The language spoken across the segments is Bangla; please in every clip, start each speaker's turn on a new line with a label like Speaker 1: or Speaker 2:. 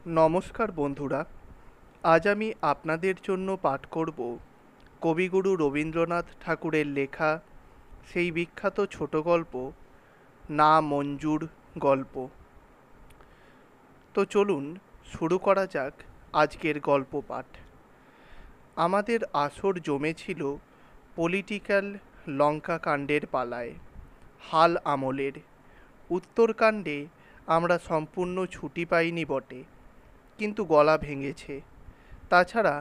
Speaker 1: নমস্কার বন্ধুরা। আজ আমি আপনাদের জন্য পাঠ করব কবিগুরু রবীন্দ্রনাথ ঠাকুরের লেখা সেই বিখ্যাত ছোট গল্প না মঞ্জুর গল্প। তো চলুন শুরু করা যাক আজকের গল্প পাঠ। আমাদের আসর জমেছিল পলিটিক্যাল লঙ্কা কাণ্ডের পালায়। হাল আমলের উত্তরকাণ্ডে আমরা সম্পূর্ণ ছুটি পাইনি বটে, কিন্তু গলা ভেঙেছে। তাছাড়া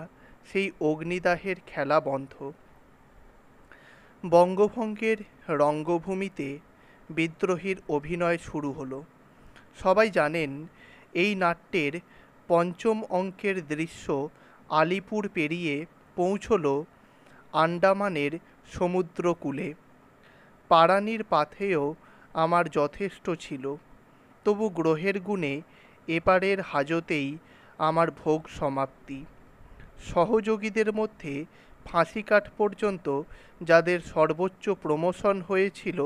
Speaker 1: সেই অগ্নিদাহের খেলা বন্ধ। বঙ্গভঙ্গের রঙ্গভূমিতে বিদ্রোহীর অভিনয় শুরু হলো। সবাই জানেন এই নাট্যের পঞ্চম অঙ্কের দৃশ্য আলিপুর পেরিয়ে পৌঁছল আন্ডামানের সমুদ্রকূলে। পারানির পাথেয় আমার যথেষ্ট ছিল, তবু গ্রহের গুণে এপারের হাজতেই আমার ভোগ সমাপ্তি। সহযোগীদের মধ্যে ফাঁসিকাঠ পর্যন্ত যাদের সর্বোচ্চ প্রমোশন হয়েছিল,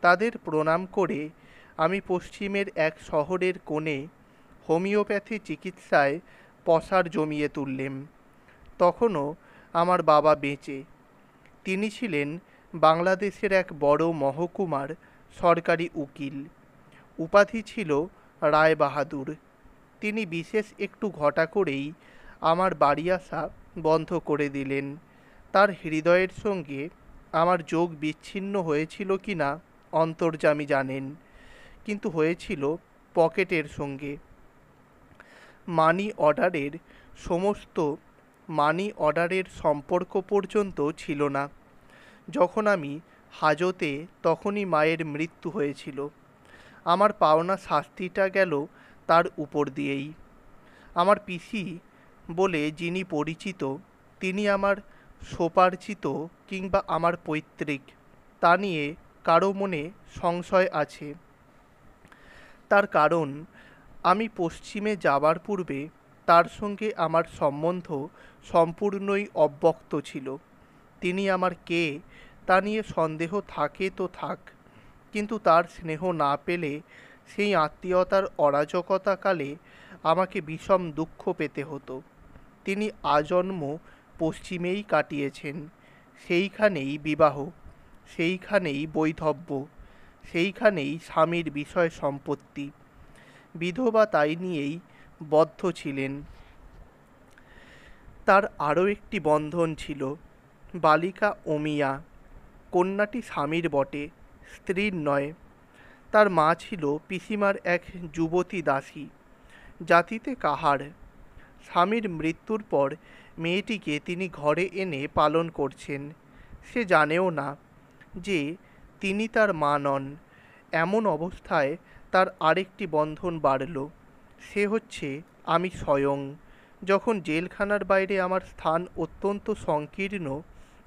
Speaker 1: তাদের প্রণাম করে আমি পশ্চিমের এক শহরের কোণে হোমিওপ্যাথি চিকিৎসায় পসার জমিয়ে তুললেম। তখনও আমার বাবা বেঁচে। তিনি ছিলেন বাংলাদেশের এক বড় মহকুমার সরকারি উকিল। উপাধি ছিল রায় বাহাদুর। তিনি বিশেষ একটু ঘটা করেই আমার বাড়ি আসা বন্ধ করে দিলেন। তার হৃদয়ের সঙ্গে আমার যোগ বিচ্ছিন্ন হয়েছিল কি না অন্তর্যামী জানেন, কিন্তু হয়েছিল পকেটের সঙ্গে। মানি অর্ডারের সমস্ত মানি অর্ডারের সম্পর্ক পর্যন্ত ছিল না। যখন আমি হাজতে, তখনই মায়ের মৃত্যু হয়েছিল। আমার পাওনা শাস্তিটা গেল তার উপর দিয়েই। আমার পিসি বলে যিনি পরিচিত, তিনি আমার সোপার্জিত কিংবা আমার পৈতৃক, তা নিয়ে কারো মনে সংশয় আছে। তার কারণ, আমি পশ্চিমে যাবার পূর্বে তার সঙ্গে আমার সম্বন্ধ সম্পূর্ণই অব্যক্ত ছিল। তিনি আমার কে তা নিয়ে সন্দেহ থাকে তো থাক, কিন্তু তার স্নেহ না পেলে সেই আত্মীয়তার অরাজকতাকালে আমাকে বিষম দুঃখ পেতে হতো। তিনি আজন্ম পশ্চিমেই কাটিয়েছেন। সেইখানেই বিবাহ, সেইখানেই বৈধব্য, সেইখানেই স্বামীর বিষয় সম্পত্তি। বিধবা তাই নিয়েই বদ্ধ ছিলেন। তার আরও একটি বন্ধন ছিল, বালিকা অমিয়া। কন্যাটি স্বামীর বটে, স্ত্রীর নয়। তার মা ছিল পিসিমার এক যুবতী দাসী, জাতিতে কাহার। স্বামীর মৃত্যুর পর মেয়েটিকে তিনি ঘরে এনে পালন করছেন। সে জানেও না যে তিনি তার মা নন। এমন অবস্থায় তার আরেকটি বন্ধন বাড়ল, সে হচ্ছে আমি স্বয়ং। যখন জেলখানার বাইরে আমার স্থান অত্যন্ত সংকীর্ণ,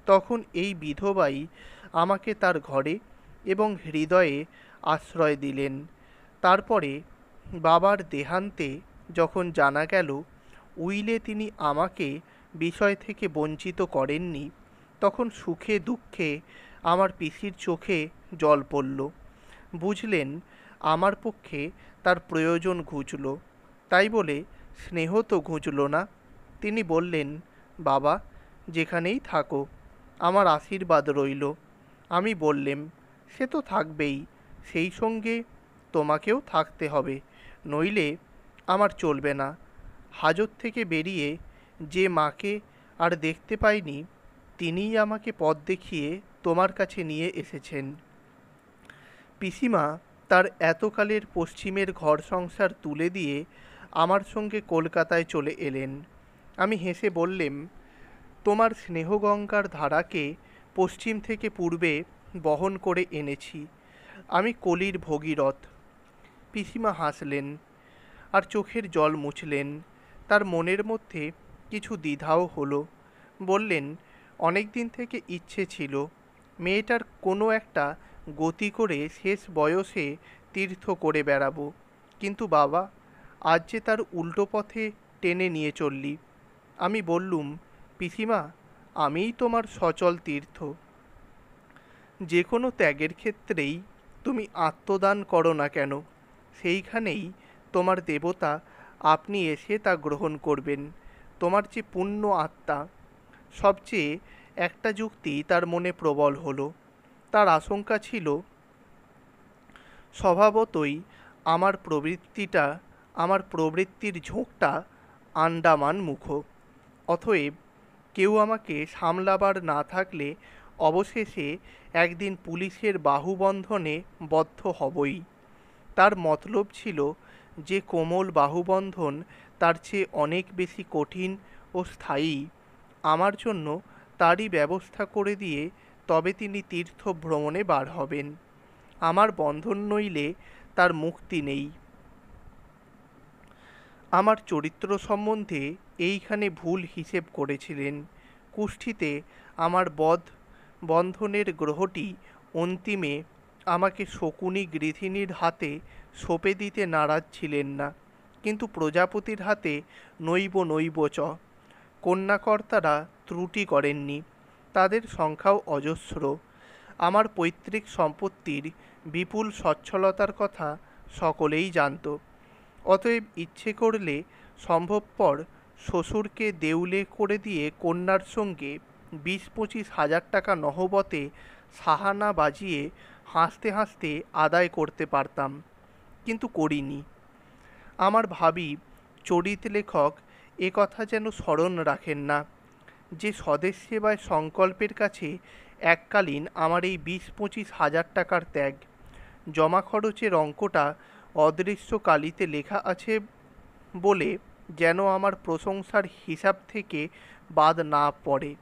Speaker 1: তখন এই বিধবাই আমাকে তার ঘরে এবং হৃদয়ে আশ্রয় দিলেন। তারপরে বাবার দেহান্তে যখন জানা গেল উইলে তিনি আমাকে বিষয় থেকে বঞ্চিত করেননি, তখন সুখে দুঃখে আমার পিসির চোখে জল পড়ল। বুঝলেন আমার পক্ষে তার প্রয়োজন ঘুচল, তাই বলে স্নেহ তো ঘুচল না। তিনি বললেন, বাবা যেখানেই থাকো, আমার আশীর্বাদ রইল। আমি বললেম, সে তো থাকবেই, সেই সঙ্গে তোমাকেও থাকতে হবে, নইলে আমার চলবে না। হাজত থেকে বেরিয়ে যে মাকে আর দেখতে পাইনি, তিনিই আমাকে পথ দেখিয়ে তোমার কাছে নিয়ে এসেছেন। পিসিমা তার এতকালের পশ্চিমের ঘর সংসার তুলে দিয়ে আমার সঙ্গে কলকাতায় চলে এলেন। আমি হেসে বললেম, তোমার স্নেহগঙ্গার ধারাকে পশ্চিম থেকে পূর্বে বহন করে এনেছি। আমি কলির ভগীরথ। পিসিমা হাসলেন আর চোখের জল মুছলেন। তার মনের মধ্যে কিছু দ্বিধাও হলো। বললেন, অনেক দিন থেকে ইচ্ছে ছিল মেয়েটার কোনো একটা গতি করে শেষ বয়সে তীর্থ করে বেড়াবো, কিন্তু বাবা, আজ যে তার উল্টো পথে টেনে নিয়ে চললি। আমি বললুম, পিসিমা, আমিই তোমার সচল তীর্থ। যে কোনো ত্যাগের ক্ষেত্রেই তুমি আত্মদান করো না কেন, সেইখানেই তোমার দেবতা আপনি এসে তা গ্রহণ করবেন। তোমার যে পুণ্য আত্মা। সবচেয়ে একটা যুক্তি তার মনে প্রবল হলো। তার আশঙ্কা ছিল স্বভাবতই আমার প্রবৃত্তির ঝোঁকটা আন্ডামানমুখ। অতএব কেউ আমাকে সামলাবার না থাকলে অবশেষে একদিন পুলিশের বাহুবন্ধনে বদ্ধ হবই। তার মতলব ছিল যে কোমল বাহুবন্ধন তার চেয়ে অনেক বেশি কঠিন ও স্থায়ী, আমার জন্য তারই ব্যবস্থা করে দিয়ে তবে তিনি তীর্থ ভ্রমণে বার হবেন। আমার বন্ধন নইলে তার মুক্তি নেই। আমার চরিত্র সম্বন্ধে এইখানে ভুল হিসেব করেছিলেন। কুষ্ঠিতে আমার বন্ধনের গ্রহটি অন্তিমে আমাকে শকুনি গৃহিণীর হাতে সঁপে দিতে নারাজ ছিলেন না, কিন্তু প্রজাপতির হাতে নৈব নৈব চ। কন্যাকর্তারা ত্রুটি করেননি, তাদের সংখ্যাও অজস্র। আমার পৈতৃক সম্পত্তির বিপুল সচ্ছলতার কথা সকলেই জানত। অতএব ইচ্ছে করলে সম্ভবপর শ্বশুরকে দেউলে করে দিয়ে কন্যার সঙ্গে 20-25 হাজার টাকা নহবতে সাহানা বাজিয়ে হাসতে হাসতে আদায় করতে পারতাম, কিন্তু করিনি। আমার ভাবি চরিত লেখক এ কথা যেন স্মরণ রাখেন না যে স্বদেশ সেবায় সংকল্পের কাছে এককালীন আমার এই 20-25 হাজার টাকার ত্যাগ। জমা খরচের অঙ্কটা অদৃশ্য কালিতে লেখা আছে বলে যেন আমার প্রশংসার হিসাব থেকে বাদ না পড়ে।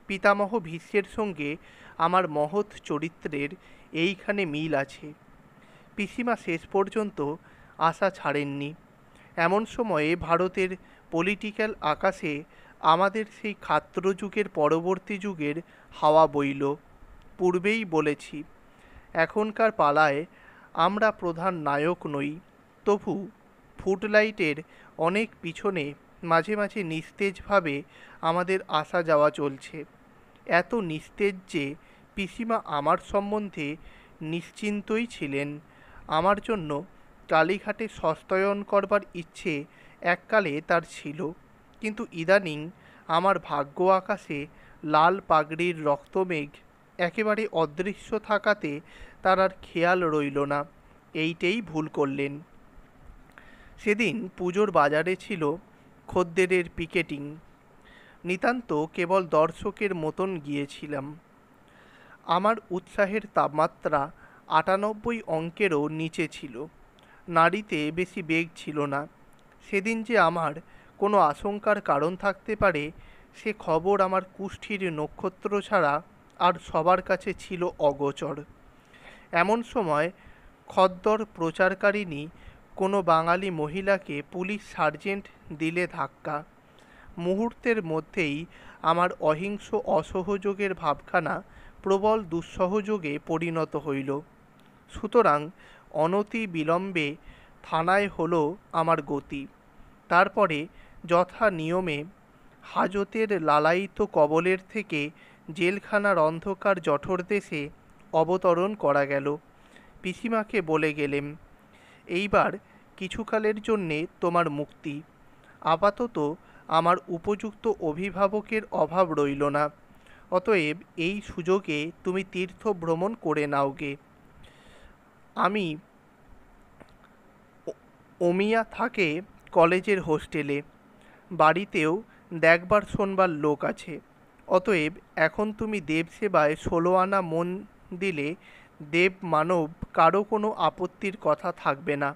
Speaker 1: পিতামহ ভীষ্মের সঙ্গে আমার মহৎ চরিত্রের এইখানে মিল আছে। পিসিমা শেষ পর্যন্ত আশা ছাড়েননি। এমন সময়ে ভারতের পলিটিক্যাল আকাশে আমাদের সেই ক্ষাত্রযুগের পরবর্তী যুগের হাওয়া বইল। পূর্বেই বলেছি, এখনকার পালায় আমরা প্রধান নায়ক নই, তবু ফুটলাইটের অনেক পিছনে মাঝে মাঝে নিস্তেজভাবে আমাদের আসা যাওয়া চলছে। এত নিস্তেজ যে পিসিমা আমার সম্বন্ধে নিশ্চিন্তই ছিলেন। আমার জন্য কালীঘাটে সস্তয়ন করবার ইচ্ছে এককালে তার ছিল, কিন্তু ইদানিং আমার ভাগ্য আকাশে লাল পাগড়ির রক্তমেঘ একেবারে অদৃশ্য থাকাতে তার আর খেয়াল রইল না। এইটেই ভুল করলেন। সেদিন পুজোর বাজারে ছিল খদ্দেরের পিকেটিং। নিতান্ত কেবল দর্শকের মতন গিয়েছিলাম। আমার উৎসাহের তাপমাত্রা 98 অঙ্কেরও নিচে ছিল। নাড়িতে বেশি বেগ ছিল না। সেদিন যে আমার কোনো আশঙ্কার কারণ থাকতে পারে সে খবর আমার কুষ্ঠির নক্ষত্র ছাড়া আর সবার কাছে ছিল অগোচর। এমন সময় খদ্দর প্রচারকারিণী কোনো বাঙালি মহিলাকে পুলিশ সার্জেন্ট দিলে ধাক্কা। মুহূর্তের মধ্যেই আমার অহিংস অসহযোগের ভাবখানা প্রবল দুঃসহযোগে পরিণত হইল। সুতরাং অনতি বিলম্বে থানায় হলো আমার গতি। তারপরে যথা নিয়মে হাজতের লালায়িত কবলের থেকে জেলখানার অন্ধকার জঠরদেশে অবতরণ করা গেল। পিসিমাকে বলে গেলেম, এইবার কিছুকালের জন্যে তোমার মুক্তি। আপাতত আমার উপযুক্ত অভিভাবকের অভাব রইল না, অতএব এই সুযোগে তুমি তীর্থ ভ্রমণ করে নাওগে। আমি অমিয়া থাকে কলেজের হোস্টেলে, বাড়িতেও দেখবার শোনবার লোক আছে। অতএব এখন তুমি দেবসেবায় 16 আনা মন দিলে দেব মানব কারো কোনো আপত্তির কথা থাকবে না।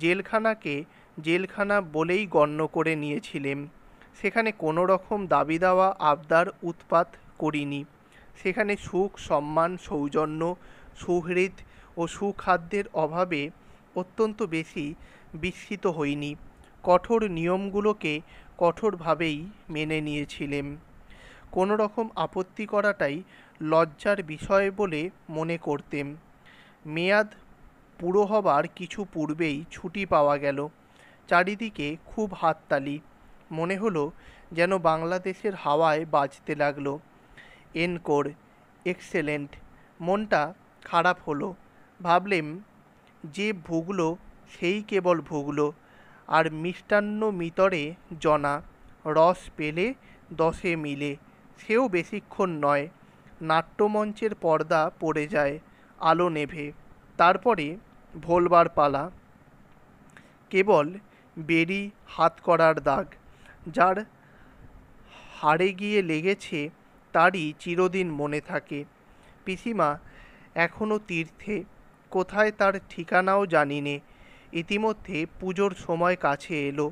Speaker 1: জেলখানাকে জেলখানা বলেই গণ্য করে নিয়েছিলেম। সেখানে কোনো রকম দাবি দাওয়া আবদার উৎপাত করিনি। সেখানে সুখ, সম্মান, সৌজন্য, সুহৃদ ও সুখাদ্যের অভাবে অত্যন্ত বেশি বিস্মিত হইনি। কঠোর নিয়মগুলোকে কঠোরভাবেই মেনে নিয়েছিলেম। কোনো রকম আপত্তি করাটাই লজ্জার বিষয় বলে মনে করতেম। মেয়াদ পুরো হবার কিছু পূর্বেই ছুটি পাওয়া গেল। চারিদিকে খুব হাততালি। মনে হলো যেন বাংলাদেশের হাওয়ায় বাজতে লাগলো। Anchor, excellent. মনটা খারাপ হলো। ভাবলেম, যে ভুগলো সেই কেবল ভুগলো, আর মিষ্টান্ন মিতরে জনা, রস পেলে দশে মিলে। সেও বেশিক্ষণ নয়, নাট্যমঞ্চের পর্দা পড়ে যায়, আলো নেভে। তারপরে ভোলবার পালা। কেবল বেরি হাত করার দাগ, যার হাড়ে গিয়ে লেগেছে তারই চিরদিন মনে থাকে। পিসিমা এখনো তীর্থে, কোথায় তার ঠিকানাও জানি নে। ইতিমধ্যে পুজোর সময় কাছে এলো।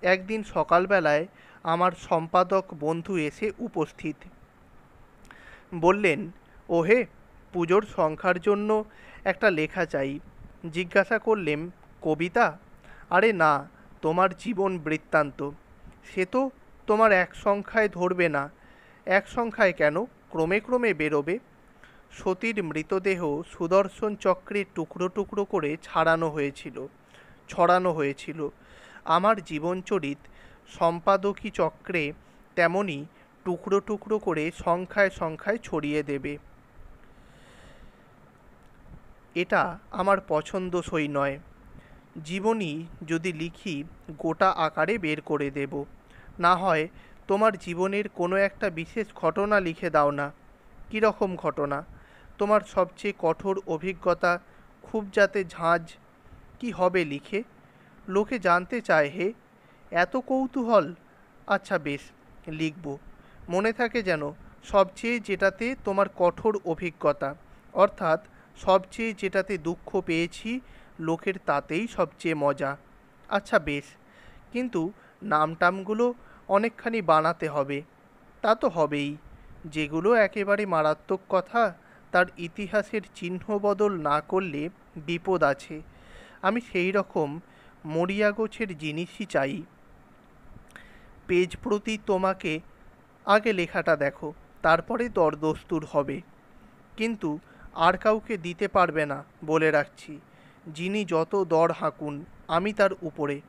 Speaker 1: একদিন সকালবেলায় আমার সম্পাদক বন্ধু এসে উপস্থিত। বললেন, ওহে, পুজোর সংখ্যার জন্য একটা লেখা চাই। জিজ্ঞাসা করলেম, কবিতা? আরে না, তোমার জীবন বৃত্তান্ত। সে তো তোমার এক সংখ্যায় ধরবে না। এক সংখ্যায় কেন, ক্রমে ক্রমে বেরোবে। সতীর মৃতদেহ সুদর্শন চক্রে টুকরো টুকরো করে ছড়ানো হয়েছিল। আমার জীবনচরিত সম্পাদকী চক্রে তেমনি টুকরো টুকরো করে সংখ্যায় সংখ্যায় ছড়িয়ে দেবে। এটা আমার পছন্দসই নয়। জীবনী যদি লিখি, গোটা আকারে বের করে দেব। না হয় তোমার জীবনের কোনো একটা বিশেষ ঘটনা লিখে দাও না। কীরকম ঘটনা? তোমার সবচেয়ে কঠোর অভিজ্ঞতা, খুব যাতে ঝাঁঝ। কি হবে লিখে? লোকে জানতে চায় হে, এত কৌতূহল। আচ্ছা বেশ, লিখব। মনে থাকে যেন, সবচেয়ে যেটাতে তোমার কঠোর অভিজ্ঞতা, অর্থাৎ সবচেয়ে যেটাতে দুঃখ পেয়েছি, লোকের তাতেই সবচেয়ে মজা। আচ্ছা বেশ, কিন্তু নামটামগুলো অনেকখানি বানাতে হবে। তা তো হবেই। যেগুলো একেবারে মারাত্মক কথা, তার ইতিহাসের চিহ্ন বদল না করলে বিপদ আছে। আমি সেই রকম মরিয়া গোছের জিনিসই চাই। পেজ প্রতি তোমাকে আগে লেখাটা দেখো, তারপরে দরদস্তুর হবে। কিন্তু আর কাউকে দিতে পারবে না, বলে রাখছি। যিনি যত দর হাঁকুন, আমি তার উপরে।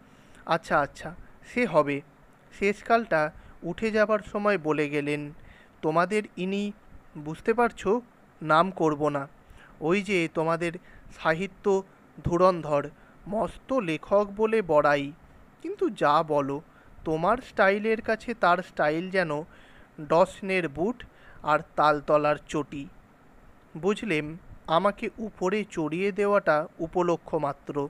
Speaker 1: আচ্ছা আচ্ছা, সে হবে। শেষকালটা উঠে যাবার সময় বলে গেলেন, তোমাদের ইনি, বুঝতে পারছো, নাম করব না। ওই যে তোমাদের সাহিত্য ধুরন্ধর, মস্ত লেখক বলে বড়াই। কিন্তু যা বলো, তোমার স্টাইলের কাছে তার স্টাইল যেন ডসনের বুট আর তালতলার চটি। বুঝলেম, আমাকে উপরে চড়িয়ে দেওয়াটা উপলক্ষ মাত্র,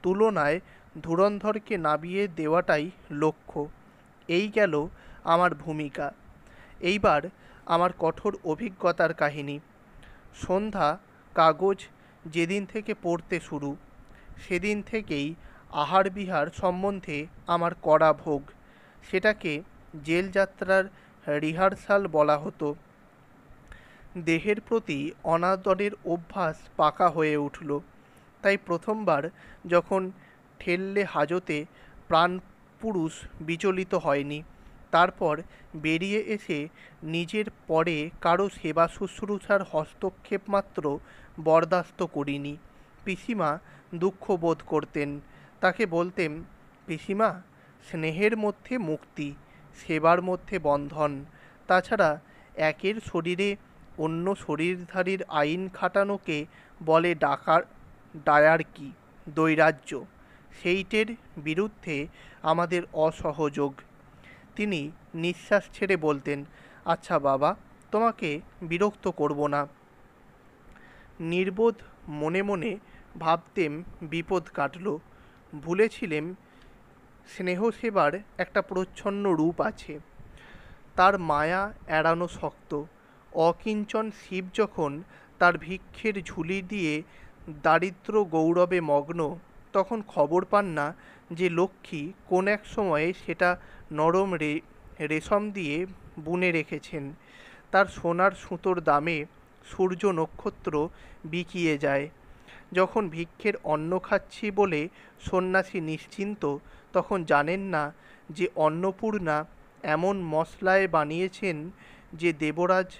Speaker 1: তুলনায় ধুরন্ধরকে নামিয়ে দেওয়াটাই লক্ষ্য। এই গেল আমার ভূমিকা। এইবার আমার কঠোর অভিজ্ঞতার কাহিনী। সন্ধ্যা কাগজ যেদিন থেকে পড়তে শুরু, সেদিন থেকেই আহার বিহার সম্বন্ধে আমার কড়া ভোগ। সেটাকে জেলযাত্রার রিহার্সাল বলা হতো। দেহের প্রতি অনাদরের অভ্যাস পাকা হয়ে উঠল। তাই প্রথমবার যখন ঠেললে হাজতে প্রাণপুরুষ বিচলিত হয়নি। তারপর বেরিয়ে এসে নিজের পরে কারো সেবা শুশ্রূষার হস্তক্ষেপ মাত্র বরদাস্ত করিনি। পিসিমা দুঃখ বোধ করতেন। তাকে বলতেম, পিসিমা, স্নেহের মধ্যে মুক্তি, সেবার মধ্যে বন্ধন। তাছাড়া একের শরীরে অন্য শরীরধারীর আইন খাটানোকে বলে ডায়ার্কি, দৈরাজ্য। সেইটের বিরুদ্ধে আমাদের অসহযোগ। তিনি নিঃশ্বাস ছেড়ে বলতেন, আচ্ছা বাবা, তোমাকে বিরক্ত করব না। নির্বোধ মনে মনে ভাবতেম, বিপদ কাটল। ভুলেছিলেম স্নেহসেবার একটা প্রচ্ছন্ন রূপ আছে। তার মায়া এড়ানো শক্ত। অকিঞ্চন শিব যখন তার ভিক্ষের ঝুলি দিয়ে দারিদ্র গৌরবে মগ্ন, তখন খবর পান না যে লক্ষ্মী কোন এক সময়ে সেটা নরম রেশম দিয়ে বুনে রেখেছেন। তার সোনার সুতোর দামে সূর্য নক্ষত্র বিকিয়ে যায়। যখন ভিক্ষের অন্ন খাচ্ছি বলে সন্ন্যাসী নিশ্চিন্ত, তখন জানেন না যে অন্নপূর্ণা এমন মশলায় বানিয়েছেন যে দেবরাজ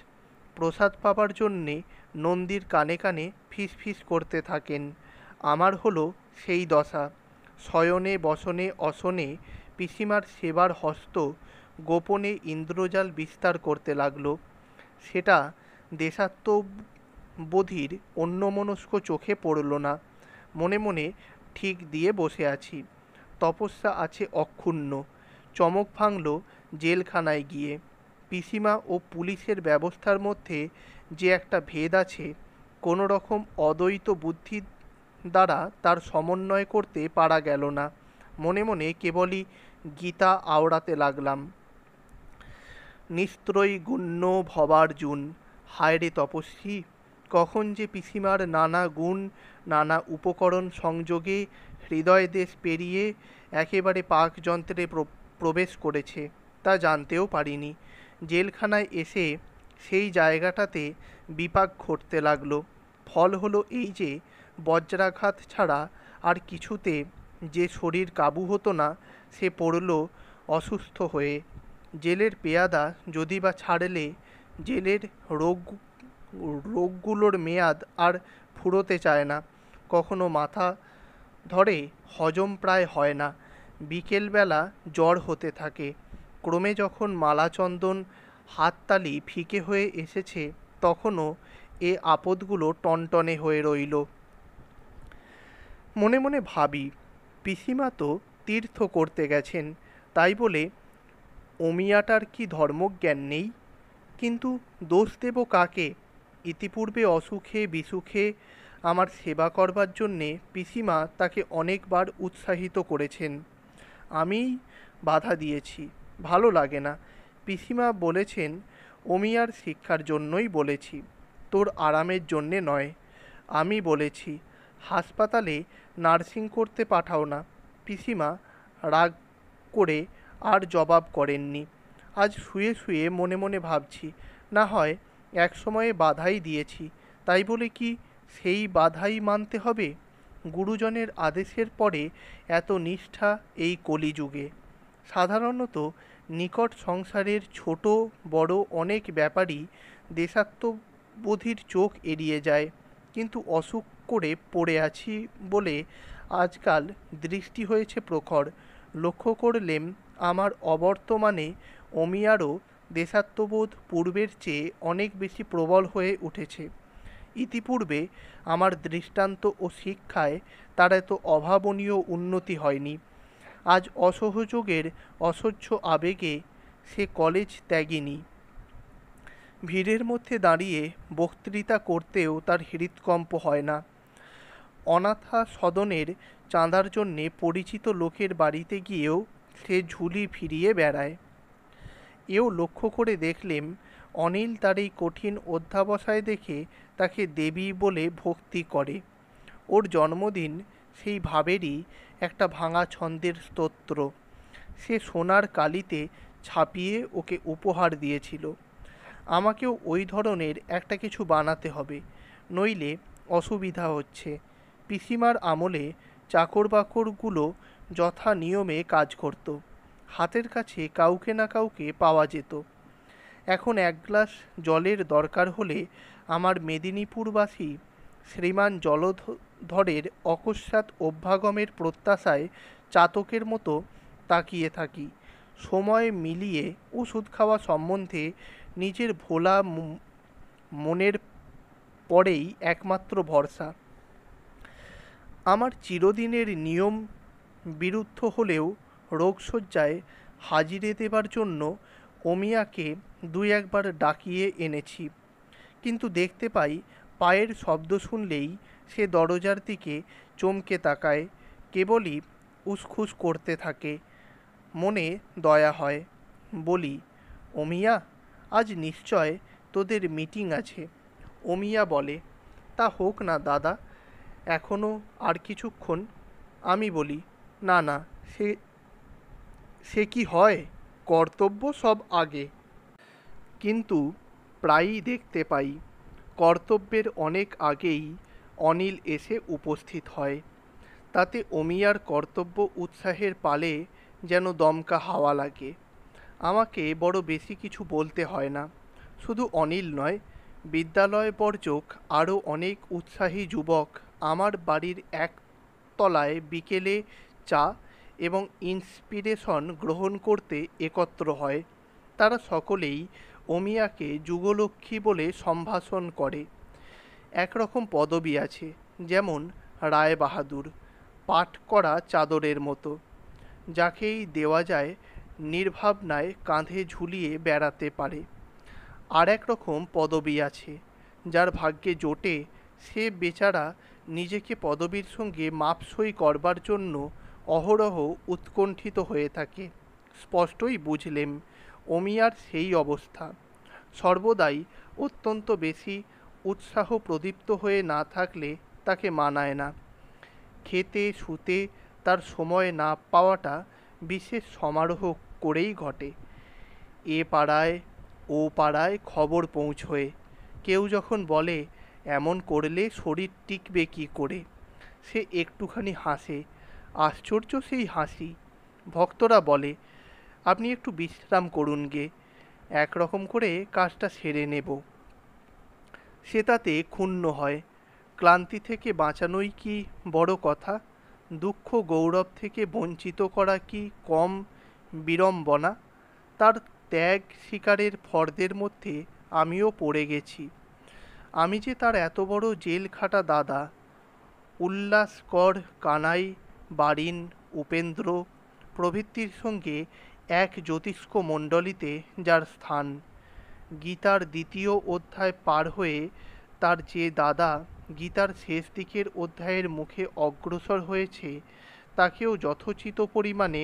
Speaker 1: প্রসাদ পাবার জন্যে নন্দীর কানে কানে ফিস ফিস করতে থাকেন। আমার হলো সেই দশা। শয়নে বসনে অসনে পিসিমার সেবার হস্ত গোপনে ইন্দ্রজাল বিস্তার করতে লাগল। সেটা দেশাত্মবোধীর অন্যমনস্ক চোখে পড়ল না। মনে মনে ঠিক দিয়ে বসে আছি। তপস্যা আছে অক্ষুণ্ণ। চমক ভাঙল জেলখানায় গিয়ে। পিসিমা ও পুলিশের ব্যবস্থার মধ্যে যে একটা ভেদ আছে, কোনো রকম অদ্বৈত বুদ্ধির দ্বারা তার সমন্বয় করতে পারা গেল না। মনে মনে কেবলই গীতা আওড়াতে লাগলাম। নিস্ত্রৈ গুণ্য ভবার্জুন, হায় রে তপস্বী! কখন যে পিসিমার নানা গুণ নানা উপকরণ সংযোগে হৃদয়দেশ পেরিয়ে একেবারে পাকযন্ত্রে প্রবেশ করেছে তা জানতেও পারিনি। জেলখানায় এসে সেই জায়গাটাতে বিপাক ঘটতে লাগলো। ফল হলো এই যে, বজ্রাঘাত ছাড়া আর কিছুতে যে শরীর কাবু হতো না, সে পড়ল অসুস্থ হয়ে। জেলের পেয়াদা যদি বা ছাড়লে জেলের রোগগুলোর মেয়াদ আর ফুরোতে চায় না। কখনো মাথা ধরে, হজম প্রায় হয় না। বিকেলবেলা জ্বর হতে থাকে। ক্রমে যখন মালাচন্দন হাততালি ফিকে হয়ে এসেছে, তখনও এ আপদগুলো টনটনে হয়ে রইল। মনে মনে ভাবি, পিসিমা তো তীর্থ করতে গেছেন, তাই বলে অমিয়াটার কি ধর্মজ্ঞান নেই? কিন্তু দোষ দেব কাকে? ইতিপূর্বে অসুখে বিসুখে আমার সেবা করবার জন্যে পিসিমা তাকে অনেকবার উৎসাহিত করেছেন। আমিই বাধা দিয়েছি। ভালো লাগে না। পিসিমা বলেছেন, অমিয়ার শিক্ষার জন্যই বলেছি, তোর আরামের জন্যে নয়। আমি বলেছি, হাসপাতালে নার্সিং করতে পাঠাও না। পিসিমা রাগ করে আর জবাব করেননি। আজ শুয়ে শুয়ে মনে মনে ভাবছি, না হয় এক সময়ে বাধাই দিয়েছি, তাই বলে কি সেই বাধাই মানতে হবে? গুরুজনের আদেশের পরে এত নিষ্ঠা এই কলিযুগে। সাধারণত নিকট সংসারের ছোট বড় অনেক ব্যাপারই দেশাত্মবোধীর চোখ এড়িয়ে যায়, কিন্তু অসুখ করে পড়ে আছি বলে আজকাল দৃষ্টি হয়েছে প্রখর। লক্ষ্য করলেম আমার অবর্তমানে অমিয়ারও দেশাত্মবোধ পূর্বের চেয়ে অনেক বেশি প্রবল হয়ে উঠেছে। ইতিপূর্বে আমার দৃষ্টান্ত ও শিক্ষায় তার এত অভাবনীয় উন্নতি হয়নি। আজ অসহযোগের অসহ্য আবেগে সে কলেজ ত্যাগিনী। ভিড়ের মধ্যে দাঁড়িয়ে বক্তৃতা করতেও তার হৃৎকম্প হয় না। অনাথা সদনের চাঁদার জন্যে পরিচিত লোকের বাড়িতে গিয়েও সে ঝুলি ফিরিয়ে বেড়ায়। এও লক্ষ্য করে দেখলেম, অনিল তার এই কঠিন অধ্যাবসায় দেখে তাকে দেবী বলে ভক্তি করে। ওর জন্মদিন সেই ভাবেরই একটা ভাঙা ছন্দের স্তোত্র সে সোনার কালিতে ছাপিয়ে ওকে উপহার দিয়েছিল। আমাকেও ওই ধরনের একটা কিছু বানাতে হবে, নইলে অসুবিধা হচ্ছে। পিসিমার আমলে চাকর বাকরগুলো যথা নিয়মে কাজ করত। হাতের কাছে কাউকে না কাউকে পাওয়া যেত। এখন এক গ্লাস জলের দরকার হলে আমার মেদিনীপুরবাসী শ্রীমান জলধরের অকস্মাৎ অভ্যাগমের প্রত্যাশায় চাতকের মতো তাকিয়ে থাকি। সময় মিলিয়ে ওষুধ খাওয়া সম্বন্ধে নিজের ভোলা মনের পরেই একমাত্র ভরসা। আমার চিরদিনের নিয়ম বিরুদ্ধ হলেও রোগশয্যায় হাজিরে দেবার জন্য অমিয়াকে দুই একবার ডাকিয়ে এনেছি, কিন্তু দেখতে পাই পায়ের শব্দ শুনলেই সে দরজার দিকে চমকে তাকায়, কেবলই উসখুস করতে থাকে। মনে দয়া হয়। বলি, অমিয়া, আজ নিশ্চয় তোদের মিটিং আছে। অমিয়া বলে, তা হোক না দাদা, এখনও আর কিছুক্ষণ। আমি বলি, না না, সে কি হয়, কর্তব্য সব আগে। কিন্তু প্রায়ই দেখতে পাই কর্তব্যের অনেক আগেই অনিল এসে উপস্থিত হয়। তাতে অমিয়ার কর্তব্য উৎসাহের পালে যেন দমকা হাওয়া লাগে। আমাকে বড় বেশি কিছু বলতে হয় না। শুধু অনিল নয়, বিদ্যালয় বর্জক আরও অনেক উৎসাহী যুবক আমার বাড়ির একতলায় বিকেলে চা এবং ইন্সপিরেশন গ্রহণ করতে একত্র হয়। তারা সকলেই অমিয়াকে যুগলক্ষ্মী বলে সম্ভাষণ করে। একরকম পদবি আছে, যেমন রায় বাহাদুর, পাট করা চাদরের মতো। যাকেই দেওয়া যায় নির্ভাবনায় কাঁধে ঝুলিয়ে বেড়াতে পারে। আর এক রকম পদবী আছে, যার ভাগ্যে জোটে সে বেচারা নিজেকে পদবীর সঙ্গে মাপসই করবার জন্য অহরহ উৎকণ্ঠিত হয়ে থাকে। স্পষ্টই বুঝলেম অমিয়ার সেই অবস্থা। সর্বদাই অত্যন্ত বেশি উৎসাহ প্রদীপ্ত হয়ে না থাকলে তাকে মানায় না। খেতে শুতে তার সময় না পাওয়াটা বিশেষ সমারোহ করেই ঘটে। এ পাড়ায় ও পাড়ায় খবর পৌঁছয়। কেউ যখন বলে এমন করলে শরীর টিকবে কি করে, সে একটুখানি হাসে। আশ্চর্য সেই হাসি। ভক্তরা বলে আপনি একটু বিশ্রাম করুন গে, একরকম করে কাজটা সেরে নেব। সে তাতে ক্ষুণ্ণ হয়। ক্লান্তি থেকে বাঁচানোই কি বড় কথা? দুঃখ গৌরব থেকে বঞ্চিত করা কি কম বিড়ম্বনা? তার ত্যাগ স্বীকারের ফর্দের মধ্যে আমিও পড়ে গেছি। আমি যে তার এত বড় জেল খাটা দাদা। উল্লাসকর কানাই, বারিন, উপেন্দ্র প্রভৃতির সঙ্গে এক জ্যোতিষ্ক মণ্ডলীতে যার স্থান। গীতার দ্বিতীয় অধ্যায় পার হয়ে তার যে দাদা গীতার শেষ দিকের অধ্যায়ের মুখে অগ্রসর হয়েছে, তাকেও যথোচিত পরিমাণে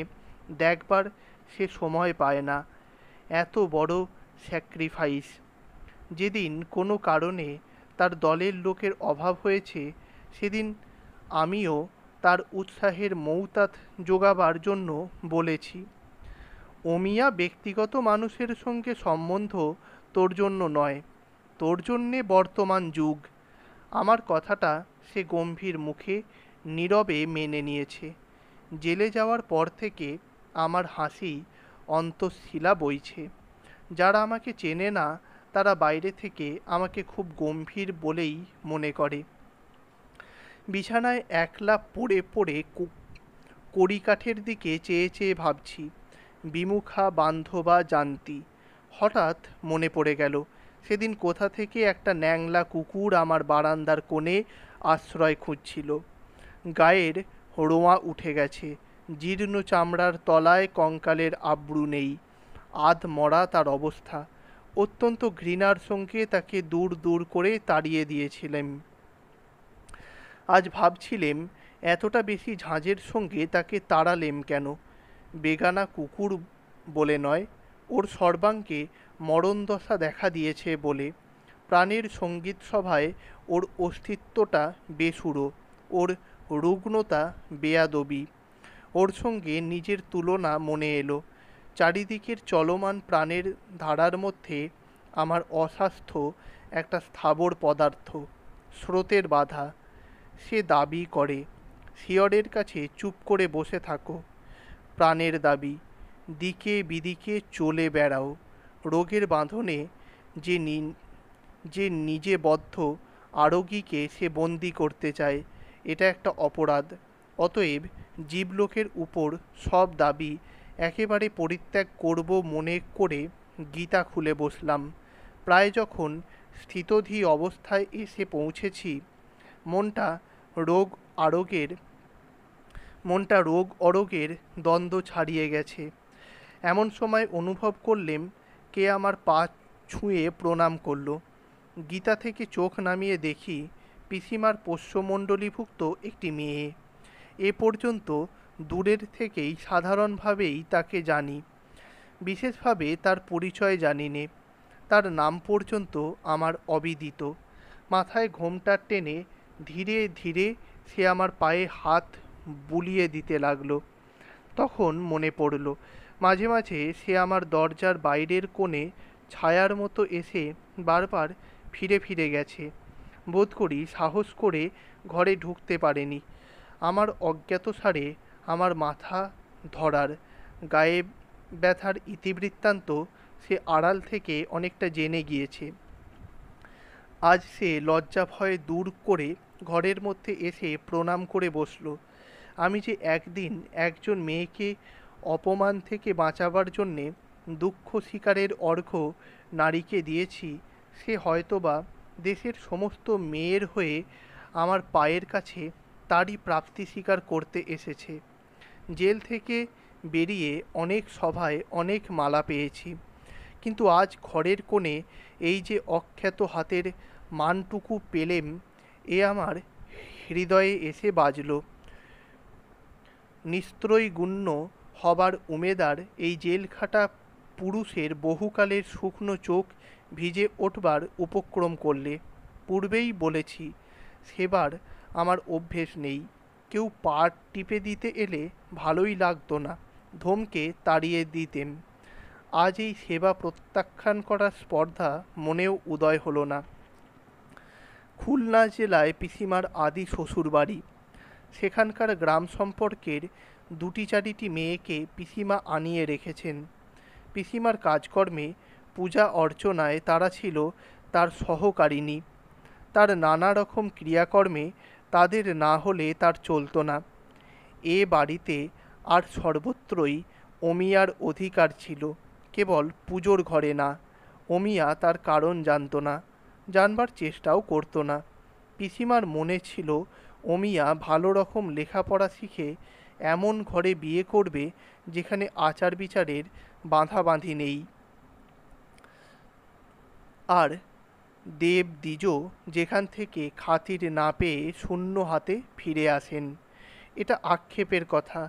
Speaker 1: দেখবার সে সময় পায় না। এত বড় স্যাক্রিফাইস। যেদিন কোনো কারণে তার দলের লোকের অভাব হয়েছে, সেদিন আমিও তার উৎসাহের মৌতাত যোগাবার জন্য বলেছি, অমিয়া ব্যক্তিগত মানুষের সঙ্গে সম্বন্ধ তোর জন্য নয়, তোর জন্যে বর্তমান যুগ। আমার কথাটা সে গম্ভীর মুখে নীরবে মেনে নিয়েছে। জেলে যাওয়ার পর থেকে আমার হাসি অন্তঃশীলা বইছে। যারা আমাকে চেনে না তারা বাইরে থেকে আমাকে খুব গম্ভীর বলেই মনে করে। বিছানায় একলা পড়ে পড়ে কড়িকাঠের দিকে চেয়ে চেয়ে ভাবছি, বিমুখা বান্ধবা জানতি। হঠাৎ মনে পড়ে গেল সেদিন কোথা থেকে একটা ন্যাংলা কুকুর আমার বারান্দার কোণে আশ্রয় খুঁজছিল। গায়ের রোঁয়া উঠে গেছে, জীর্ণ চামড়ার তলায় কঙ্কালের আব্রু নেই, আধ মরা তার অবস্থা। অত্যন্ত ঘৃণার সঙ্গে তাকে দূর দূর করে তাড়িয়ে দিয়েছিলাম। আজ ভাবছিলেম এতটা বেশি ঝাঁঝের সঙ্গে তাকে তাড়ালেম কেন? বেগানা কুকুর বলে নয়, ওর সর্বাঙ্গে মরণদশা দেখা দিয়েছে বলে। প্রাণের সঙ্গীত সভায় ওর অস্তিত্বটা বেসুরো, ওর রুগ্নতা বেয়াদবি। ওর সঙ্গে নিজের তুলনা মনে এলো। চারিদিকের চলমান প্রাণের ধারার মধ্যে আমার অস্বাস্থ্য একটা স্থাবর পদার্থ, স্রোতের বাধা। সে দাবি করে, শিয়রের কাছে চুপ করে বসে থাকো। প্রাণের দাবি, দিকে বিদিকে চলে বেড়াও। রোগের বাঁধনে যে নিজে বদ্ধ আরোগীকে সে বন্দি করতে চায়, এটা একটা অপরাধ। অতএব জীবলোকের উপর সব দাবি একেবারে পরিত্যাগ করব মনে করে গীতা খুলে বসলাম। প্রায় যখন স্থিতধী অবস্থায় এসে পৌঁছেছি, মনটা রোগ অরোগের দ্বন্দ্ব ছাড়িয়ে গেছে। এমন সময় অনুভব করলেম কে আমার পা ছুঁয়ে প্রণাম করল। গীতা থেকে চোখ নামিয়ে দেখি পিসিমার পোষ্যমণ্ডলীভুক্ত একটি মেয়ে। এ পর্যন্ত দূরের থেকেই সাধারণভাবেই তাকে জানি, বিশেষভাবে তার পরিচয় জানি নে। তার নাম পর্যন্ত আমার অবিদিত। মাথায় ঘোমটা টেনে ধীরে ধীরে সে আমার পায়ে হাত বুলিয়ে দিতে লাগলো। তখন মনে পড়ল মাঝে মাঝে সে আমার দরজার বাইরের কোণে ছায়ার মতো এসে বারবার ফিরে ফিরে গেছে। বোধ করি সাহস করে ঘরে ঢুকতে পারেনি। আমার অজ্ঞাতসারে আমার মাথা ধরার, গায়ে ব্যথার ইতিবৃত্তান্ত সে আড়াল থেকে অনেকটা জেনে গিয়েছে। আজ সে লজ্জা ভয় দূর করে ঘরের মধ্যে এসে প্রণাম করে বসল। আমি যে একদিন একজন মেয়েকে অপমান থেকে বাঁচাবার জন্যে দুঃখ স্বীকারের অর্ঘ্য নারীকে দিয়েছি, সে হয়তোবা দেশের সমস্ত মেয়ের হয়ে আমার পায়ের কাছে তারই প্রাপ্তি স্বীকার করতে এসেছে। জেল থেকে বেরিয়ে অনেক সভায় অনেক মালা পেয়েছি, কিন্তু আজ ঘরের কোণে এই যে অখ্যাত হাতের মানটুকু পেলেম, এ আমার হৃদয়ে এসে বাজল। নিস্ত্রৈগুণ্য হবার উমেদার এই জেলখাটা পুরুষের বহুকালের শুকনো চোখ ভিজে উঠবার উপক্রম করলে। পূর্বেই বলেছি, সেবার আমার অভ্যেস নেই। কেউ পা টিপে দিতে এলে ভালোই লাগতো না, ধমকে তাড়িয়ে দিতেম। আজ এই সেবা প্রত্যাখ্যান করার স্পর্ধা মনেও উদয় হলো না। খুলনা জেলায় পিসিমার আদি শ্বশুরবাড়ি। সেখানকার গ্রাম সম্পর্কের দুটি চারিটি মেয়েকে পিসিমা আনিয়ে রেখেছেন। পিসিমার কাজকর্মে, পূজা অর্চনায় তারা ছিল তার সহকারিণী। তার নানা রকম ক্রিয়াকর্মে তাদের না হলে তার চলতো না। এ বাড়িতে আর সর্বত্রই অমিয়ার অধিকার ছিল, কেবল পুজোর ঘরে না। অমিয়া তার কারণ জানত না, জানবার চেষ্টাও করতো না। পিসিমার মনে ছিল অমিয়া ভালো রকম লেখাপড়া শিখে এমন ঘরে বিয়ে করবে যেখানে আচার বিচারের বাঁধাবাঁধি নেই, আর দেব দ্বিজ যেখান থেকে খাতির না পেয়ে শূন্য হাতে ফিরে আসেন। এটা আক্ষেপের কথা,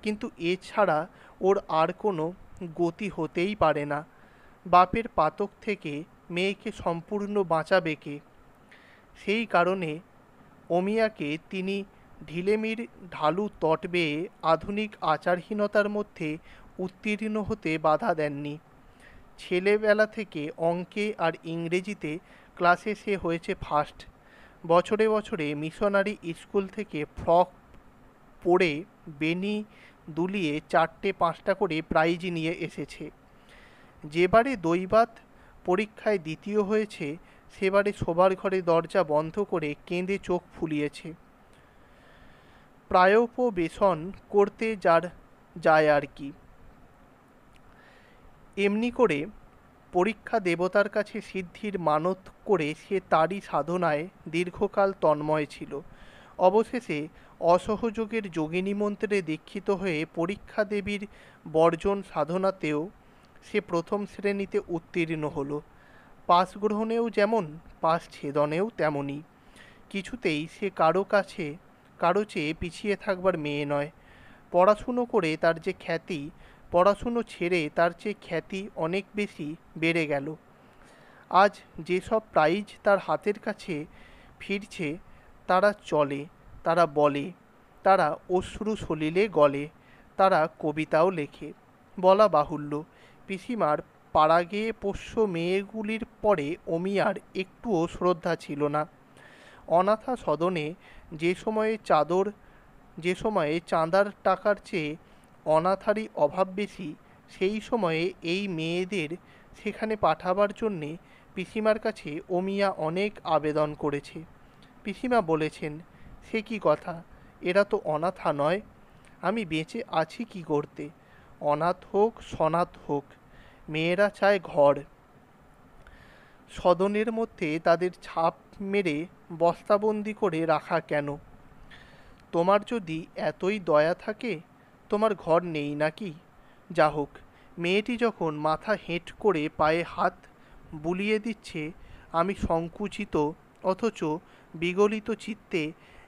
Speaker 1: কিন্তু এছাড়া ওর আর কোনো গতি হতেই পারে না। বাপের পাতক থেকে মেয়েকে সম্পূর্ণ বাঁচাবে কে? সেই কারণে অমিয়াকে তিনি ঢিলেমির ঢালু তট বেয়ে আধুনিক আচারহীনতার মধ্যে উত্তীর্ণ হতে বাধা দেননি। ছেলেবেলা থেকে অঙ্কে আর ইংরেজিতে ক্লাসে সে হয়েছে ফার্স্ট। বছরে বছরে মিশনারি স্কুল থেকে ফ্রক পরে বেনি দুলিয়ে 4-5টা করে প্রাইজ নিয়ে এসেছে। যেবারে দৈবাত পরীক্ষায় দ্বিতীয় হয়েছে, সেবারে শোবার ঘরে দরজা বন্ধ করে কেঁদে চোখ ফুলিয়েছে। প্রায়োপবেশন করতে যার যায় আর কি। এমনি করে পরীক্ষা দেবতার কাছে সিদ্ধির মানত করে সে তারই সাধনায় দীর্ঘকাল তন্ময় ছিল। অবশেষে অসহযোগের যোগিনী মন্ত্রে দীক্ষিত হয়ে পরীক্ষা দেবীর বর্জন সাধনাতেও সে প্রথম শ্রেণীতে উত্তীর্ণ হল। পাশ গ্রহণেও যেমন, পাশ ছেদনেও তেমনই। কিছুতেই সে কারো চেয়ে পিছিয়ে থাকবার মেয়ে নয়। পড়াশুনো করে তার যে খ্যাতি, পড়াশুনো ছেড়ে তার চেয়ে খ্যাতি অনেক বেশি বেড়ে গেল। আজ যেসব প্রাইজ তার হাতের কাছে ফিরছে, তারা চলে, তারা বলে, তারা অশ্রু সলিলে গলে, তারা কবিতাও লেখে। বলা বাহুল্য, পিসিমার পাড়াগেয়ে পোষ্য মেয়েগুলির পরে অমিয়ার একটুও শ্রদ্ধা ছিল না। অনাথা সদনে যে সময়ে চাঁদার টাকার চেয়ে অনাথারই অভাব বেশি, সেই সময়ে এই মেয়েদের সেখানে পাঠাবার জন্যে পিসিমার কাছে অমিয়া অনেক আবেদন করেছে। পিসিমা বলেছেন, সে কি কথা, এরা তো অনাথা নয়। আমি বেঁচে আছি কি করতে? অনাথ হোক সনাথ হোক, মেয়েরা চায় ঘর। সদনের মধ্যে তাদের ছাপ মেরে বস্তাবন্দি করে রাখা কেন? তোমার যদি এতই দয়া থাকে, তোমার ঘর নেই নাকি? যা হোক, মেয়েটি যখন মাথা হেঁট করে পায়ে হাত বুলিয়ে দিচ্ছে, আমি সংকুচিত অথচ বিগলিত চিত্তে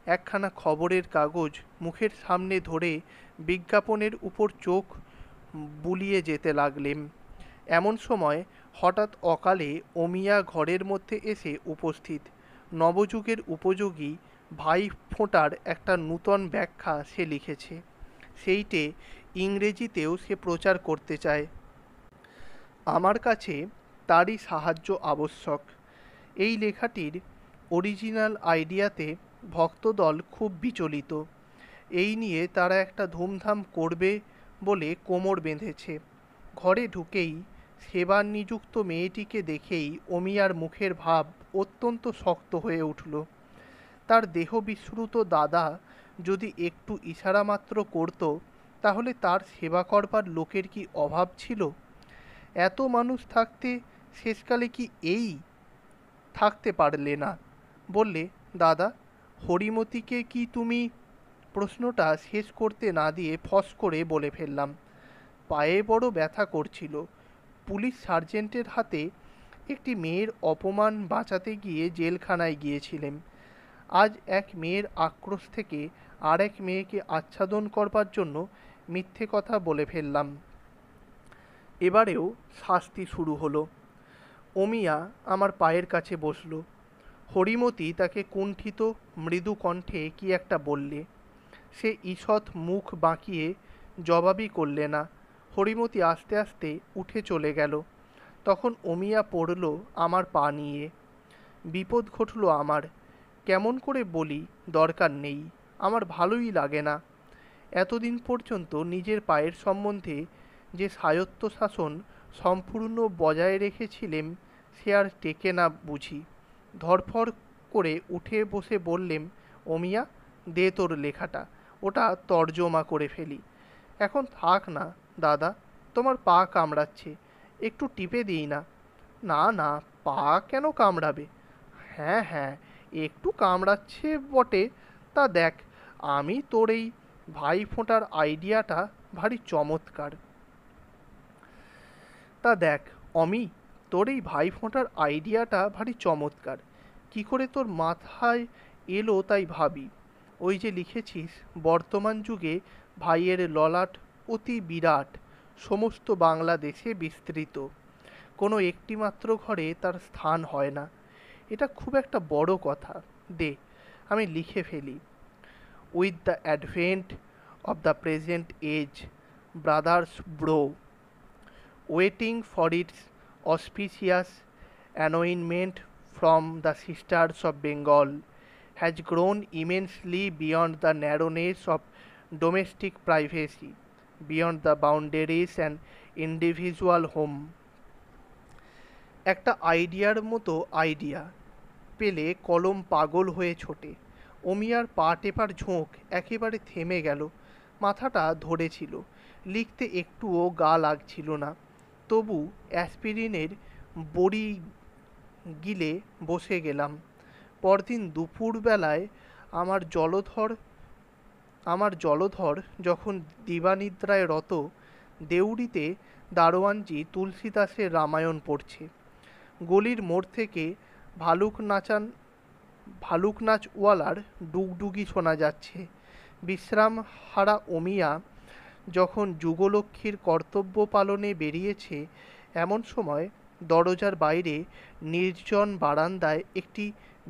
Speaker 1: একখানা খবরের কাগজ মুখের সামনে ধরে বিজ্ঞাপনের উপর চোখ বুলিয়ে যেতে লাগলেম। এমন সময় হঠাৎ অকালে অমিয়া ঘরের মধ্যে এসে উপস্থিত। নবযুগের উপযোগী ভাইফোঁটার একটা নূতন ব্যাখ্যা সে লিখেছে। সেইটে ইংরেজিতেও সে প্রচার করতে চায়। আমার কাছে তারই সাহায্য আবশ্যক। এই লেখাটির অরিজিনাল আইডিয়াতে ভক্তদল খুব বিচলিত। এই নিয়ে তারা একটা ধুমধাম করবে বলে কোমর বেঁধেছে। ঘরে ঢুকেই সেবার নিযুক্ত মেয়েটিকে দেখেই অমিয়ার মুখের ভাব অত্যন্ত শক্ত হয়ে উঠল। তার দেহ বিশ্রুত দাদা যদি একটু ইশারা মাত্র করত, তাহলে তার সেবা করবার লোকের কি অভাব ছিল? এত মানুষ থাকতে শেষকালে কি এই থাকতে পারলে না? বললে, দাদা, হরিমতিকে কি তুমি? প্রশ্নটা শেষ করতে না দিয়ে ফস করে বলে ফেললাম, পায়ে বড় ব্যথা করছিল। পুলিশ সার্জেন্টের হাতে একটি মেয়ের অপমান বাঁচাতে গিয়ে জেলখানায় গিয়েছিলেন। আজ এক মেয়ের আক্রোশ থেকে আর এক মেয়েকে আচ্ছাদন করবার জন্য মিথ্যে কথা বলে ফেললাম। এবারেও শাস্তি শুরু হলো। অমিয়া আমার পায়ের কাছে বসল। হরিমতি তাকে কুণ্ঠিত মৃদু কণ্ঠে কি একটা বললে। সে ঈষৎ মুখ বাঁকিয়ে জবাবই করলে না। হরিমতি আস্তে আস্তে উঠে চলে গেল। তখন অমিয়া পড়ল আমার পা নিয়ে। বিপদ ঘটল আমার। কেমন করে বলি দরকার নেই, আমার ভালোই লাগে না। এতদিন পর্যন্ত নিজের পায়ের সম্বন্ধে যে স্বায়ত্তশাসন সম্পূর্ণ বজায় রেখেছিলেম সে আর টেকে না বুঝি। ধড়ফড় করে উঠে বসে বললেম, অমিয়া, দে তোর লেখাটা, ওটা তর্জমা করে ফেলি। এখন থাক না দাদা, তোমার পা কামড়াচ্ছে, একটু টিপে দিই না। না না, পা কেন কামড়াবে? হ্যাঁ হ্যাঁ, একটু কামড়াচ্ছে বটে। তা দেখ, আমি তোর এই ভাইফোঁটার আইডিয়াটা ভারী চমৎকার। তা দেখ অমি, তোর এই ভাইফোঁটার আইডিয়াটা ভারী চমৎকার। কি করে তোর মাথায় এলো তাই ভাবি। ওই যে লিখেছিস, বর্তমান যুগে ভাইয়ের ললাট অতি বিরাট, সমস্ত বাংলাদেশে বিস্তৃত, কোনো একটিমাত্র ঘরে তার স্থান হয় না। এটা খুব একটা বড় কথা। দে, আমি লিখে ফেলি। With the advent of the present age, brothers bro, waiting for its auspicious anointment from the sisters of Bengal, has grown immensely beyond the narrowness of domestic privacy, beyond the boundaries and individual home. একটা আইডিয়ার মতো আইডিয়া পেলে কলম পাগল হয়ে ছোটে। অমিয়ার পা টেপার ঝোঁক একেবারে থেমে গেল। মাথাটা ধরেছিল, লিখতে একটুও গা লাগছিল না। তবু অ্যাসপিরিনের বড়ি গিলে বসে গেলাম। পরদিন দুপুরবেলায় আমার জলধর যখন দিবানিদ্রায় রত, দেউড়িতে দারোয়ানজি তুলসীদাসের রামায়ণ পড়ছে। গলির মোড় থেকে ভালুক নাচওয়ালার ডুগডুগি শোনা যাচ্ছে। বিশ্রাম হারা অমিয়া যখন যুগলক্ষ্মীর কর্তব্য পালনে বেরিয়েছে, এমন সময় দরজার বাইরে নির্জন বারান্দায় একটি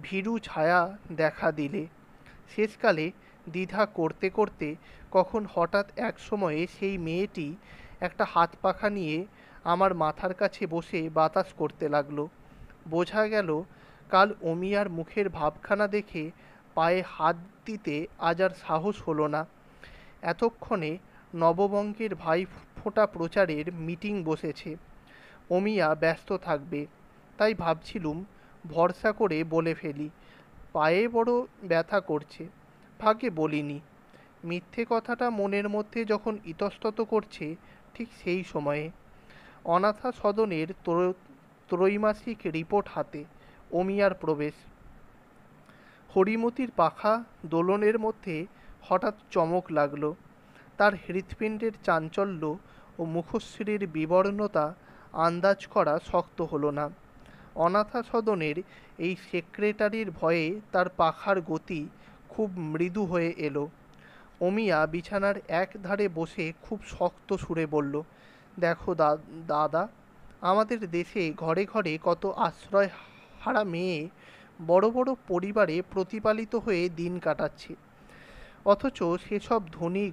Speaker 1: ভীরু ছায়া দেখা দিলে। শেষকালে দ্বিধা করতে করতে কখন হঠাৎ এক সময়ে সেই মেয়েটি একটা হাত পাখা নিয়ে আমার মাথার কাছে বসে বাতাস করতে লাগলো। বোঝা গেল কাল অমিয়ার মুখের ভাবখানা দেখে পায়ে হাত দিতে আজ আর সাহস হলো না। এতক্ষণে নববঙ্গের ভাইফোঁটা প্রচারের মিটিং বসেছে, অমিয়া ব্যস্ত থাকবে। তাই ভাবছিলুম ভরসা করে বলে ফেলি, পায়ে বড় ব্যথা করছে। ভাগ্যে বলিনি। মিথ্যে কথাটা মনের মধ্যে যখন ইতস্তত করছে, ঠিক সেই সময়ে অনাথা সদনের ত্রৈমাসিক রিপোর্ট হাতে অমিয়ার প্রবেশ। হরিমতির পাখা দোলনের মধ্যে হঠাৎ চমক লাগলো। তার হৃৎপিণ্ডের চাঞ্চল্য ও মুখশ্রীর বিবর্ণতা আন্দাজ করা শক্ত হলো না। অনাথা সদনের এই সেক্রেটারির ভয়ে তার পাখার গতি খুব মৃদু হয়ে এলো। অমিয়া বিছানার এক ধারে বসে খুব শক্ত সুরে বলল, দেখো দাদা, আমাদের দেশে ঘরে ঘরে কত আশ্রয় হারা মেয়ে বড় বড় পরিবারে প্রতিপালিত হয়ে দিন কাটাচ্ছে, অথচ সেসব ধনী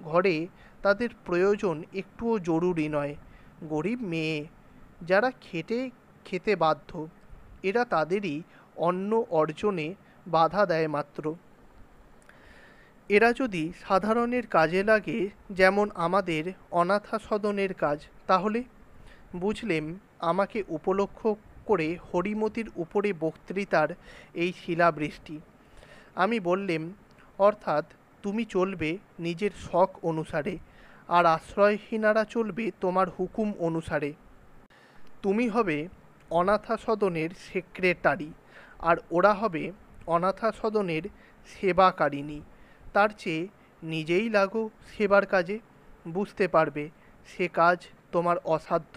Speaker 1: ঘরে তাদের প্রয়োজন একটুও জরুরি নয়। গরিব মেয়ে যারা খেতে বাধ্য, এরা তাদেরই অন্ন অর্জনে বাধা দেয় মাত্র। এরা যদি সাধারণের কাজে লাগে, যেমন আমাদের অনাথা সদনের কাজ, তাহলে বুঝলেম আমাকে উপলক্ষ করে হরিমতির উপরে বক্তৃতার এই শিলাবৃষ্টি। আমি বললেম, অর্থাৎ তুমি চলবে নিজের শখ অনুসারে, আর আশ্রয়হীনারা চলবে তোমার হুকুম অনুসারে। তুমি হবে অনাথা সদনের সেক্রেটারি, আর ওরা হবে অনাথা সদনের সেবাকারিণী। তার চেয়ে নিজেই লাগো সেবার কাজে, বুঝতে পারবে সে কাজ তোমার অসাধ্য।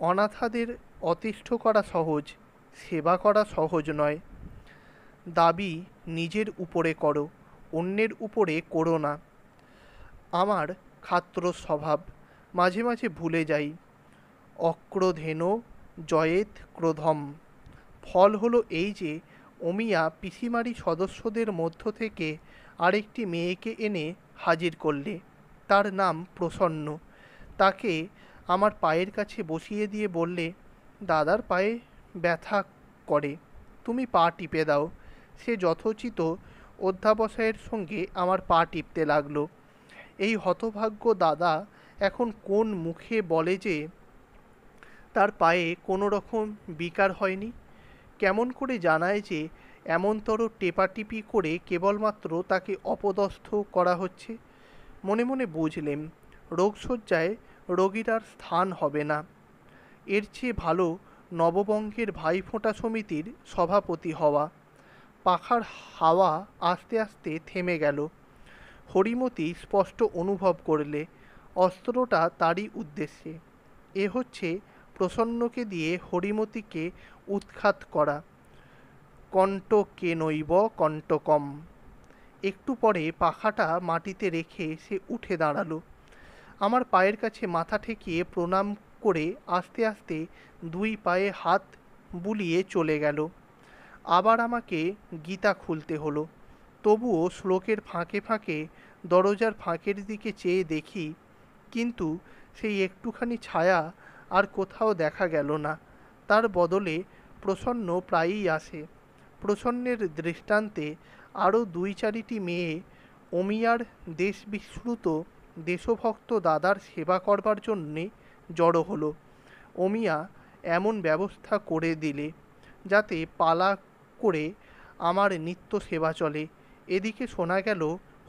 Speaker 1: অনাথাদের অতিষ্ঠ করা সহজ, সেবা করা সহজ নয়। দাবি নিজের উপরে করো, অন্যের উপরে করো না। আমার খাত্র স্বভাব, মাঝে মাঝে ভুলে যাই। অক্রোধেন জয়েত ক্রোধম। ফল হলো এই যে অমিয়া পিসিমারি সদস্যদের মধ্য থেকে আরেকটি মেয়েকে এনে হাজির করলে। তার নাম প্রসন্ন। তাকে আমার পায়ের কাছে বসিয়ে দিয়ে বললে, দাদার পায়ে ব্যথা করে, তুমি পা টিপে দাও। সে যথোচিত অধ্যাবসায়ের সঙ্গে আমার পা টিপতে লাগলো। এই হতভাগ্য দাদা এখন কোন মুখে বলে যে তার পায়ে কোনো রকম বিকার হয়নি? কেমন করে জানায় যে এমনতর টেপাটিপি করে কেবলমাত্র তাকে অপদস্থ করা হচ্ছে? মনে মনে বুঝলেম রোগশয্যায় রোগীর আর স্থান হবে না। এর চেয়ে ভালো নববঙ্গের ভাইফোঁটা সমিতির সভাপতি হওয়া। পাখার হাওয়া আস্তে আস্তে থেমে গেল। হরিমতি স্পষ্ট অনুভব করলে অস্ত্রটা তারই উদ্দেশ্যে। এ হচ্ছে প্রসন্নকে দিয়ে হরিমতিকে উৎখাত করা। কণ্টকে নৈব কণ্টকম। একটু পরে পাখাটা মাটিতে রেখে সে উঠে দাঁড়ালো। আমার পায়ের কাছে মাথা ঠেকিয়ে প্রণাম করে আস্তে আস্তে দুই পায়ে হাত বুলিয়ে চলে গেল। আবার আমাকে গীতা খুলতে হলো। তবুও শ্লোকের ফাঁকে ফাঁকে দরজার ফাঁকের দিকে চেয়ে দেখি, কিন্তু সেই একটুখানি ছায়া আর কোথাও দেখা গেল না। তার বদলে প্রসন্ন প্রায়ই আসে। প্রসন্নের দৃষ্টান্তে আরও দুই চারিটি মেয়ে অমিয়ার দেশবিশ্রুত দেশভক্ত দাদার সেবা করবার জন্যে জড়ো হলো। অমিয়া এমন ব্যবস্থা করে দিলে যাতে পালা করে আমার নিত্য সেবা চলে। এদিকে শোনা গেল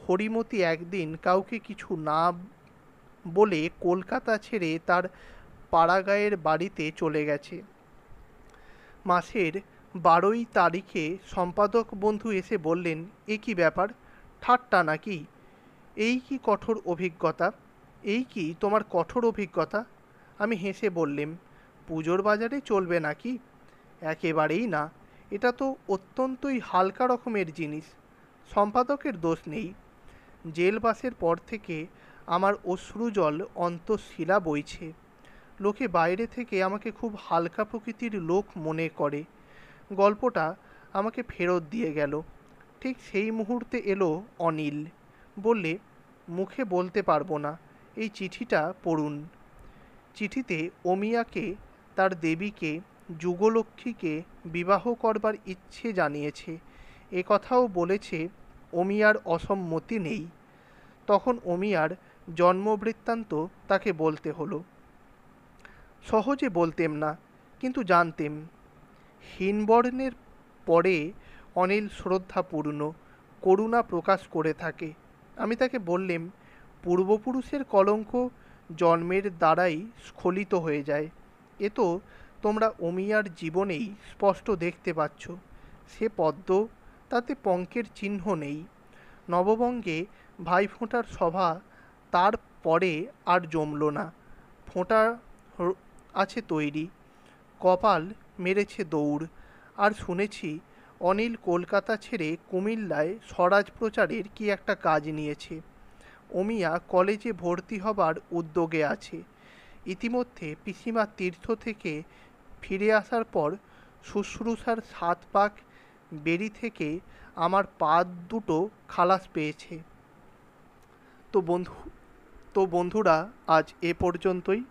Speaker 1: হরিমতি একদিন কাউকে কিছু না বলে কলকাতা ছেড়ে তার পাড়াগাঁয়ের বাড়িতে চলে গেছে। মাসের 12 তারিখে সম্পাদক বন্ধু এসে বললেন, এ কি ব্যাপার, ঠাট্টা নাকি? এই কি কঠোর অভিজ্ঞতা, এই কি তোমার কঠোর অভিজ্ঞতা? আমি হেসে বললেম, পুজোর বাজারে চলবে নাকি? একেবারেই না, এটা তো অত্যন্তই হালকা রকমের জিনিস। সম্পাদকের দোষ নেই। জেলবাসের পর থেকে আমার অশ্রুজল অন্তঃশিলা বইছে। লোকে বাইরে থেকে আমাকে খুব হালকা প্রকৃতির লোক মনে করে। গল্পটা আমাকে ফেরত দিয়ে গেল। ঠিক সেই মুহূর্তে এলো অনিল। বললে, মুখে বলতে পারবো না, এই চিঠিটা পড়ুন। চিঠিতে অমিয়াকে, তার দেবীকে, যুগলক্ষ্মীকে বিবাহ করবার ইচ্ছে জানিয়েছে। এ কথাও বলেছে অমিয়ার অসম্মতি নেই। তখন অমিয়ার জন্মবৃত্তান্ত তাকে বলতে হলো। সহজে বলতেম না, কিন্তু জানতেম। হীনবর্ণের পরে অনিল শ্রদ্ধাপূর্ণ করুণা প্রকাশ করে থাকে। আমি তাকে বললেম, পূর্বপুরুষের কলঙ্ক জন্মের দ্বারাই স্খলিত হয়ে যায়। এ তো তোমরা অমিয়ার জীবনেই স্পষ্ট দেখতে পাচ্ছ। সে পদ্ম, তাতে পঙ্কের চিহ্ন নেই। নববঙ্গে ভাইফোঁটার সভা তার পরে আর জমল না। ফোঁটা আছে তৈরি, কপাল মেরেছে দৌড়। আর শুনেছি অনিল কলকাতা ছেড়ে কুমিল্লায় স্বরাজ প্রচারের কি একটা কাজ নিয়েছে। অমিয়া কলেজে ভর্তি হবার উদ্যোগে আছে। ইতিমধ্যে পিসিমা তীর্থ থেকে ফিরে আসার পর শুশ্রূষার 7 পাক বেরি থেকে আমার পা দুটো খালাস পেয়েছে। তো বন্ধুরা, আজ এ পর্যন্তই।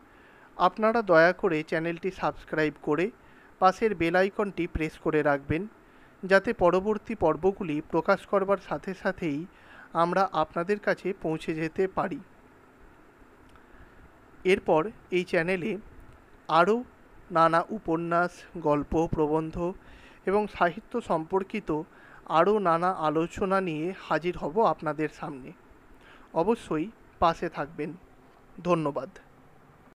Speaker 1: আপনারা দয়া করে চ্যানেলটি সাবস্ক্রাইব করে পাশের বেল আইকনটি প্রেস করে রাখবেন, যাতে পরবর্তী পর্বগুলি প্রকাশ করবার সাথে সাথেই আমরা আপনাদের কাছে পৌঁছে যেতে পারি। এরপর এই চ্যানেলে আরও নানা উপন্যাস, গল্প, প্রবন্ধ এবং সাহিত্য সম্পর্কিত আরও নানা আলোচনা নিয়ে হাজির হব আপনাদের সামনে। অবশ্যই পাশে থাকবেন। ধন্যবাদ।